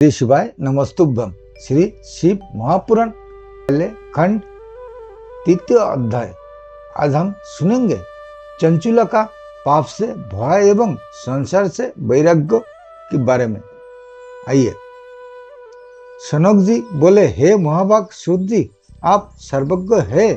श्री शिवाय नमस्तुभ्यम। श्री शिव महापुराण पहले खंड तृतीय अध्याय। आज हम सुनेंगे चंचुला का पाप से भय एवं संसार से वैराग्य के बारे में। आइए। सनक जी बोले, हे महाभाग सूत जी, आप सर्वज्ञ है।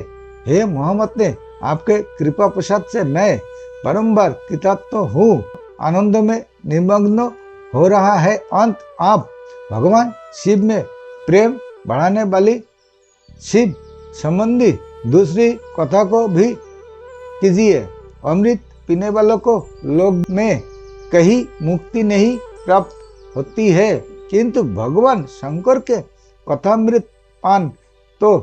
हे मोहम्मद ने आपके कृपा प्रसाद से मैं बारंबार कृतार्थ हूँ। आनंद में निमग्न हो रहा है। अंत आप भगवान शिव में प्रेम बढ़ाने वाली शिव संबंधी दूसरी कथा को भी कीजिए। अमृत पीने वालों को लोक में कहीं मुक्ति नहीं प्राप्त होती है, किंतु भगवान शंकर के कथामृत पान तो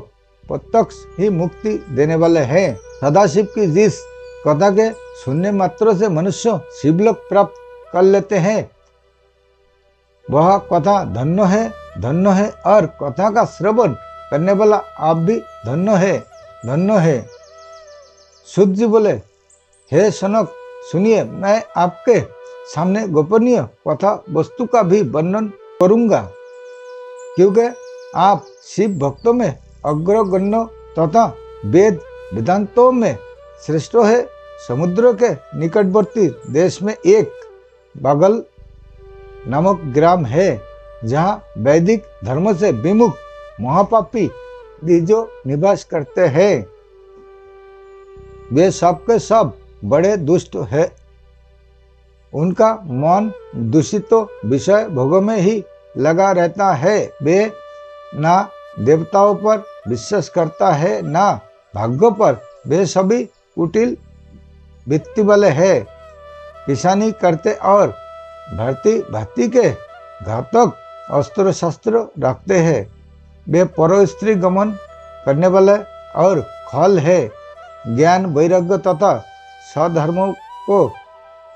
प्रत्यक्ष ही मुक्ति देने वाले हैं। सदाशिव की जिस कथा के सुनने मात्र से मनुष्य शिवलोक प्राप्त कर लेते हैं, वह कथा धन्य है और कथा का श्रवण करने वाला आप भी धन्य है। सूत जी बोले, हे सनक, सुनिए, मैं आपके सामने गोपनीय कथा वस्तु का भी वर्णन करूंगा, क्योंकि आप शिव भक्तों में अग्रगण्य तथा वेद वेदांतों में श्रेष्ठ है। समुद्र के निकटवर्ती देश में एक बागल नामक ग्राम है, जहाँ वैदिक धर्म से विमुख महापापी द्विजो निवास करते हैं। वे सबके सब बड़े दुष्ट है। उनका मन दूषित विषय भोगों में ही लगा रहता है। वे ना देवताओं पर विश्वास करता है, ना भाग्य पर। वे सभी कुटिल वृत्ति वाले हैं, किसानी करते और भांति के घातक अस्त्र शस्त्र रखते हैं। वे पर स्त्री गमन करने वाले और खल है। ज्ञान वैराग्य तथा सधर्मों को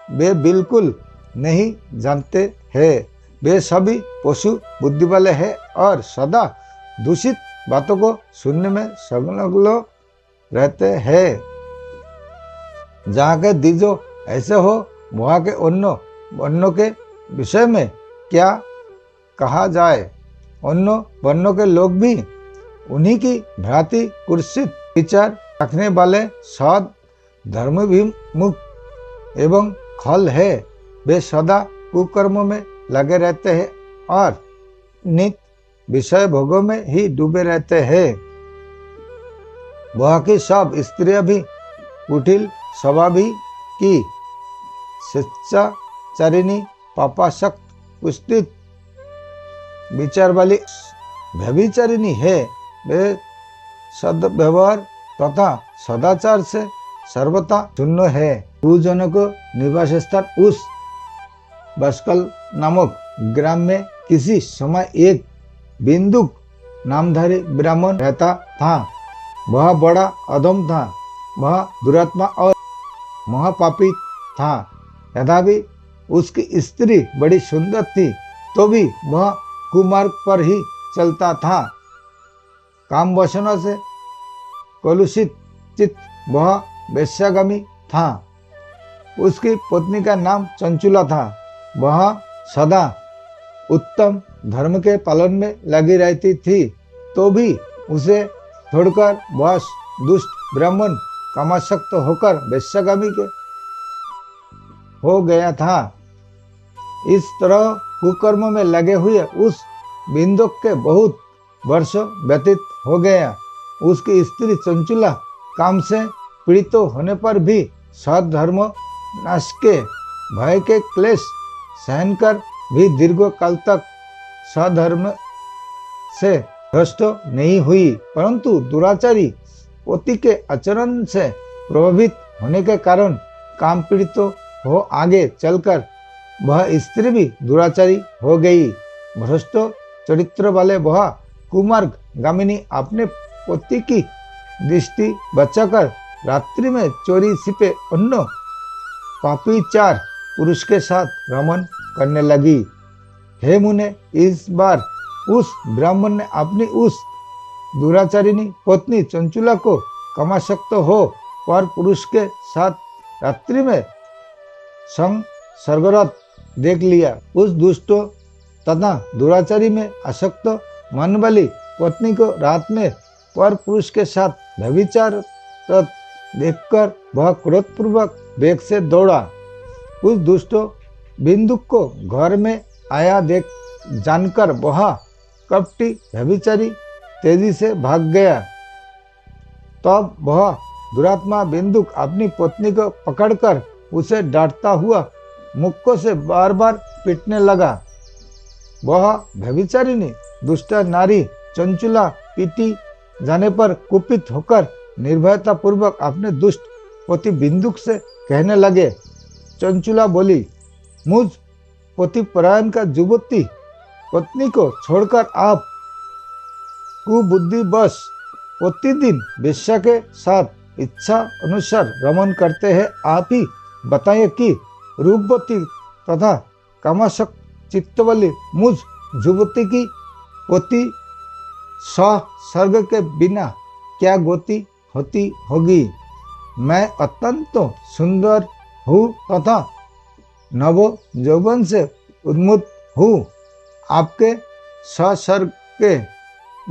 वे बिल्कुल नहीं जानते हैं। वे सभी पशु बुद्धि वाले हैं और सदा दूषित बातों को सुनने में संलग्न रहते हैं। जहाँ के द्विजो ऐसे हो, वहाँ के वर्णों के विषय में क्या कहा जाए। अन्य वर्णों के लोग भी उन्हीं की भ्रांति कुत्सित विचार रखने वाले सद धर्मविमुख एवं खल है। वे सदा कुकर्मों में लगे रहते हैं और नित विषय भोगों में ही डूबे रहते हैं। वह की सब स्त्रियां भी कुटिल स्वभावी की स्वेच्छाचारिणी पापासक्त कुत्सित विचार वाली व्यभिचारिणी है। वे सद्व्यवहार तथा सदाचार से सर्वथा शून्य है। पूजनों को निवास स्थान उस बस्कल नामक ग्राम में किसी समय एक बिंदुक नामधारी ब्राह्मण रहता था। वह बड़ा अधम था। वह दुरात्मा और महापापी था। यद्यपि उसकी स्त्री बड़ी सुंदर थी, तो भी वह कुमार्ग पर ही चलता था। काम वासना से कलुषित चित्त वह वेश्यागामी था। उसकी पत्नी का नाम चंचुला था। वह सदा उत्तम धर्म के पालन में लगी रहती थी, तो भी उसे छोड़कर वह दुष्ट ब्राह्मण कामासक्त होकर वेश्यागामी के हो गया था। इस तरह कुकर्म में लगे हुए उस बिंदुक के बहुत वर्ष व्यतीत हो गया। उसकी स्त्री चंचुला काम से पीड़ित होने पर भी सधर्म नाश के भय के क्लेश सहन कर भी दीर्घ काल तक सधर्म से भ्रष्ट नहीं हुई, परंतु दुराचारी पति के आचरण से प्रभावित होने के कारण काम पीड़ित हो आगे चलकर वह स्त्री भी दुराचारी हो गई। भ्रष्ट चरित्र वाले वह कुमार्ग गामिनी अपने पति की दृष्टि बचाकर रात्रि में चोरी छिपे अन्य पापी चार पुरुष के साथ रमन करने लगी। हे मुने, इस बार उस ब्राह्मण ने अपनी उस दुराचारिणी पत्नी चंचुला को कामासक्त हो पर पुरुष के साथ रात्रि में संग सर्गरत देख लिया। उस दुष्ट तथा दुराचारी में आसक्त मन वाली पत्नी को रात में पर पुरुष के साथ व्यभिचार देखकर वह क्रोधपूर्वक वेग से दौड़ा। उस दुष्ट बिंदुक को घर में आया देख जानकर वह कपटी व्यभिचारी तेजी से भाग गया। तब वह दुरात्मा बिंदुक अपनी पत्नी को पकड़कर उसे डांटता हुआ मुक्कों से बार बार पीटने लगा। वह व्यभिचारिणी दुष्ट नारी चंचुला पीटी जाने पर कुपित होकर निर्भयता पूर्वक अपने दुष्ट पति बिंदुक से कहने लगे। चंचुला बोली, मुझ पति परायण का युवती पत्नी को छोड़कर आप कुबुद्धि बस प्रतिदिन वेश्या के साथ इच्छा अनुसार रमन करते हैं। आप ही बताइए कि रूपवती तथा कामासक्त चित्त वाली मुझ युवती की पति स्वर्ग के बिना क्या गति होती होगी। मैं अत्यंत सुंदर हूँ तथा नव यौवन से उन्मुक्त हूँ। आपके स्वर्ग के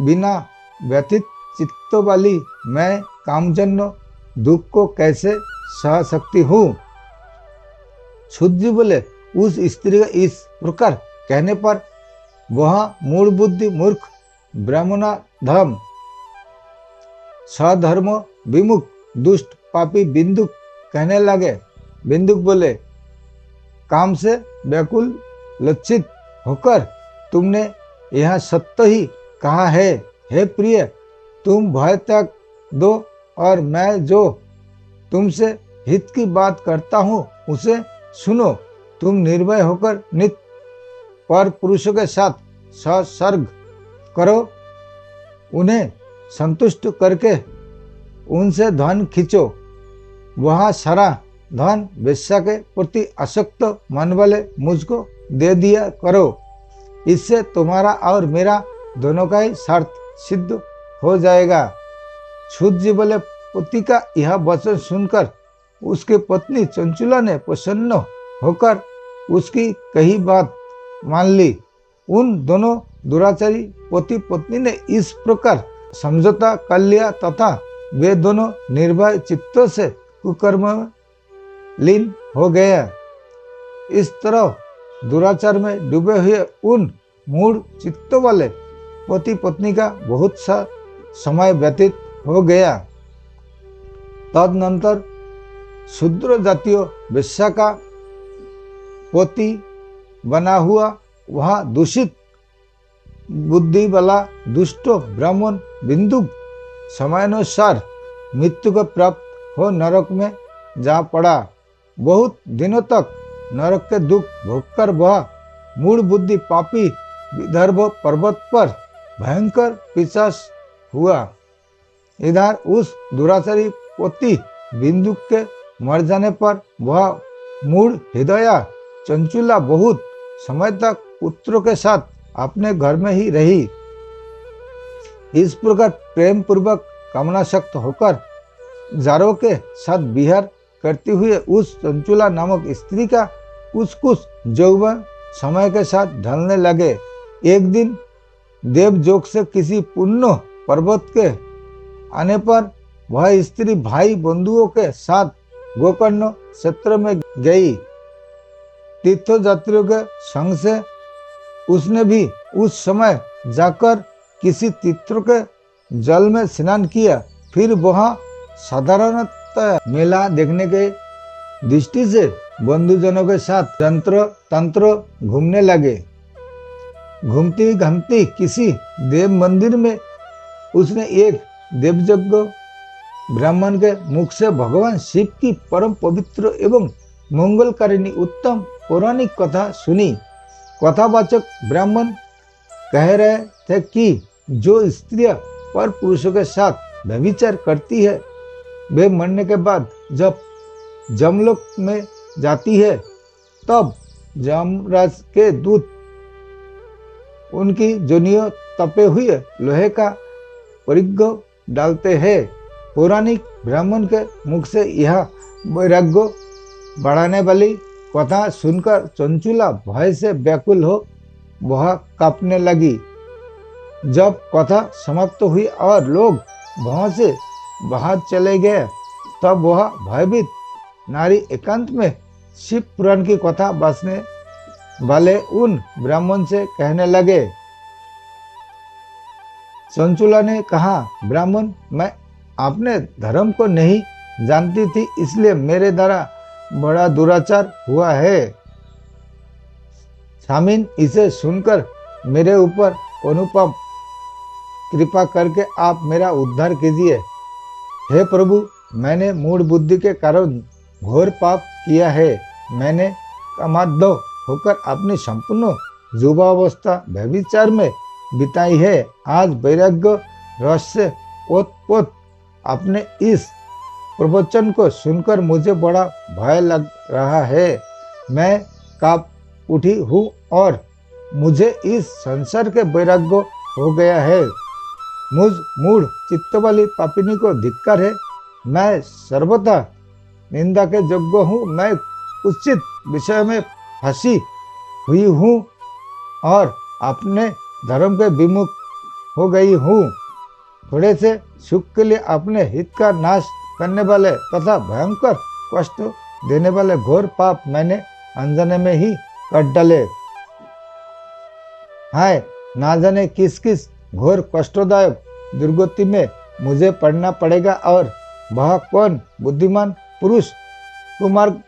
बिना व्यथित चित्त वाली मैं कामजन्य दुख को कैसे सह सकती हूँ। शुद्ध बोले, उस स्त्री का इस प्रकार कहने पर वह मूढ़ बुद्धि मूर्ख ब्राह्मणाधम सधर्म विमुख दुष्ट पापी बिंदुक कहने लगे। बिंदुक बोले, काम से व्याकुल लज्जित होकर तुमने यह सत्य ही कहा है। हे प्रिय, तुम भय त्याग दो और मैं जो तुमसे हित की बात करता हूँ उसे सुनो। तुम निर्भय होकर नित्य पर पुरुषों के साथ संसर्ग करो, उन्हें संतुष्ट करके उनसे धन खींचो। वह सारा धन वेश्या के प्रति आसक्त मन वाले मुझको दे दिया करो। इससे तुम्हारा और मेरा दोनों का ही स्वार्थ सिद्ध हो जाएगा। छूत जी बोले, पति का यह वचन सुनकर उसकी पत्नी चंचुला ने प्रसन्न होकर उसकी कही बात मान ली। उन दोनों दुराचारी पति पत्नी ने इस प्रकार समझौता कर लिया तथा वे दोनों निर्भय चित्तों से कुकर्म में लीन हो गया। इस तरह दुराचार में डूबे हुए उन मूढ़ चित्तों वाले पति पत्नी का बहुत सा समय व्यतीत हो गया। तदनंतर शूद्र जातीय वेश्या का पति बना हुआ वह दूषित बुद्धि वाला दुष्ट ब्राह्मण बिंदु समयानुसार मृत्यु को प्राप्त हो नरक में जा पड़ा। बहुत दिनों तक नरक के दुख भोगकर वह मूढ़ बुद्धि पापी विदर्भ पर्वत पर भयंकर पिशाच हुआ। इधर उस दुराचारी पति बिंदु के मर जाने पर वह मूढ़ हृदया चंचुला बहुत समय तक पुत्रों के साथ अपने घर में ही रही। इस प्रकार प्रेम पूर्वक कामनासक्त होकर जारों के साथ विहार करती हुए उस चंचुला नामक स्त्री का कुछ यौवन समय के साथ ढलने लगे। एक दिन देवजोग से किसी पुण्य पर्वत के आने पर वह स्त्री भाई बंधुओं के साथ गोकर्ण क्षेत्र में गई। तीर्थयात्रियों के संग से उसने भी उस समय जाकर किसी तीर्थ के जल में स्नान किया। फिर वह साधारणतः मेला देखने के दृष्टि से बंधुजनों के साथ यंत्र तंत्र घूमने लगे। घूमती घूमती किसी देव मंदिर में उसने एक देवयज्ञ ब्राह्मण के मुख से भगवान शिव की परम पवित्र एवं मंगलकारिणी उत्तम पौराणिक कथा सुनी। कथावाचक ब्राह्मण कह रहे थे कि जो स्त्रियां पर पुरुषों के साथ व्यभिचार करती है वे मरने के बाद जब जमलोक में जाती है तब जमराज के दूत उनकी जोनियों तपे हुए लोहे का परिघ डालते हैं। पौराणिक ब्राह्मण के मुख से यह वैराग्य बढ़ाने वाली कथा सुनकर चंचुला भय से व्याकुल हो वह कांपने लगी। जब कथा समाप्त हुई और लोग वहां से बाहर चले गए, तब वह भयभीत नारी एकांत में शिव पुराण की कथा बसने वाले उन ब्राह्मण से कहने लगे। चंचुला ने कहा, ब्राह्मण, मैं अपने धर्म को नहीं जानती थी, इसलिए मेरे द्वारा बड़ा दुराचार हुआ है। स्वामिन, इसे सुनकर मेरे ऊपर अनुपम कृपा करके आप मेरा उद्धार कीजिए। हे प्रभु, मैंने मूढ़ बुद्धि के कारण घोर पाप किया है। मैंने कामाद्ध होकर अपनी संपूर्ण युवावस्था व्यभिचार में बिताई है। आज वैराग्य रस से ओत-पोत अपने इस प्रवचन को सुनकर मुझे बड़ा भय लग रहा है। मैं कांप उठी हूँ और मुझे इस संसार के वैराग्य हो गया है। मुझ मूढ़ चित्त वाली पापिनी को धिक्कार है। मैं सर्वथा निंदा के योग्य हूँ। मैं उचित विषय में फंसी हुई हूँ और अपने धर्म के विमुख हो गई हूँ। थोड़े से सुख के लिए अपने हित का नाश करने वाले तथा भयंकर कष्ट देने वाले घोर पाप मैंने अनजाने में ही कर डाले। हाय, ना जाने किस किस घोर कष्टदायक दुर्गति में मुझे पड़ना पड़ेगा और वह कौन बुद्धिमान पुरुष कुमार्ग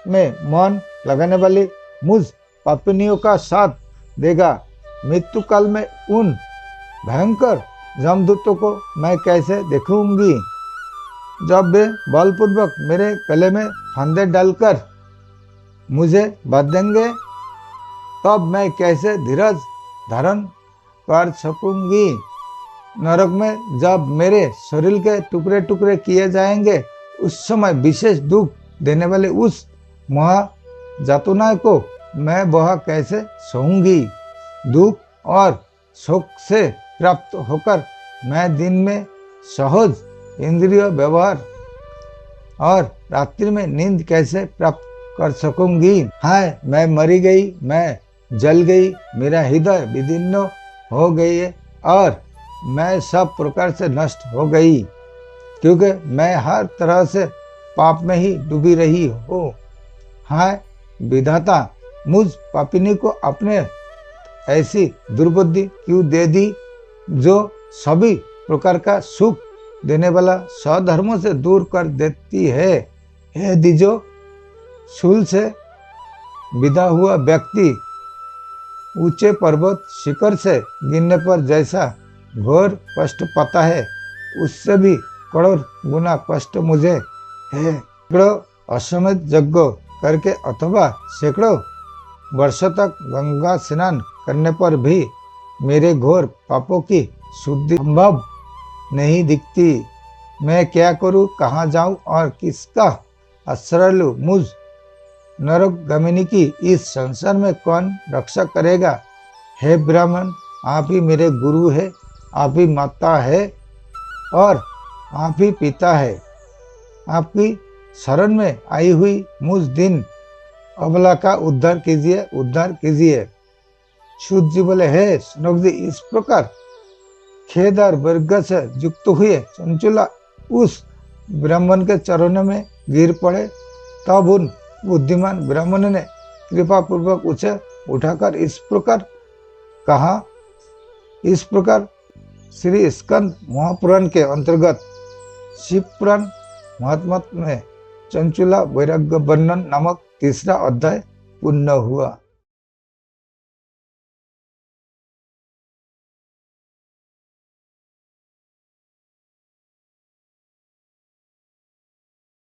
में मन लगाने वाली मुझ पापिनियों का साथ देगा। मृत्यु काल में उन भयंकर जमदूतों को मैं कैसे देखूंगी। जब वे बलपूर्वक मेरे गले में फंदे डालकर मुझे बांधेंगे, तब मैं कैसे धीरज धारण कर सकूंगी। नरक में जब मेरे शरीर के टुकड़े टुकड़े किए जाएंगे, उस समय विशेष दुख देने वाले उस महायातना को मैं वह कैसे सहूंगी। दुख और शोक से प्राप्त होकर मैं दिन में सहज इंद्रिय व्यवहार और रात्रि में नींद कैसे प्राप्त कर सकूंगी। हाय, मैं मरी गई, मैं जल गई, मेरा हृदय विदीर्ण हो गई है और मैं सब प्रकार से नष्ट हो गई, क्योंकि मैं हर तरह से पाप में ही डूबी रही हूँ। हाय विधाता, मुझ पापिनी को अपने ऐसी दुर्बुद्धि क्यों दे दी, जो सभी प्रकार का सुख देने वाला स्वधर्मों से दूर कर देती है। हे दिजो, शूल से विदा हुआ व्यक्ति ऊंचे पर्वत शिखर से गिरने पर जैसा घोर कष्ट पाता है, उससे भी करोड़ गुना कष्ट मुझे है। सैकड़ों अश्वमेध यज्ञ करके अथवा सैकड़ों वर्षों तक गंगा स्नान करने पर भी मेरे घोर पापों की शुद्धि संभव नहीं दिखती। मैं क्या करूं, कहाँ जाऊं और किसका आश्रय लूं। मुझ नरकगामिनी की इस संसार में कौन रक्षा करेगा। हे ब्राह्मण, आप ही मेरे गुरु है, आप ही माता है और आप ही पिता है। आपकी शरण में आई हुई मुझ दिन अबला का उद्धार कीजिए, उद्धार कीजिए। शुद्ध जी बोले, हे सनक जी, इस प्रकार खेद और वर्ग से युक्त हुए चंचुला उस ब्राह्मण के चरणों में गिर पड़े। तब उन बुद्धिमान ब्राह्मण ने कृपा पूर्वक उसे उठाकर इस प्रकार कहा। इस प्रकार श्री स्कंद महापुराण के अंतर्गत शिव पुराण महात्म्य में चंचुला वैराग्य वर्णन नामक तीसरा अध्याय पूर्ण हुआ।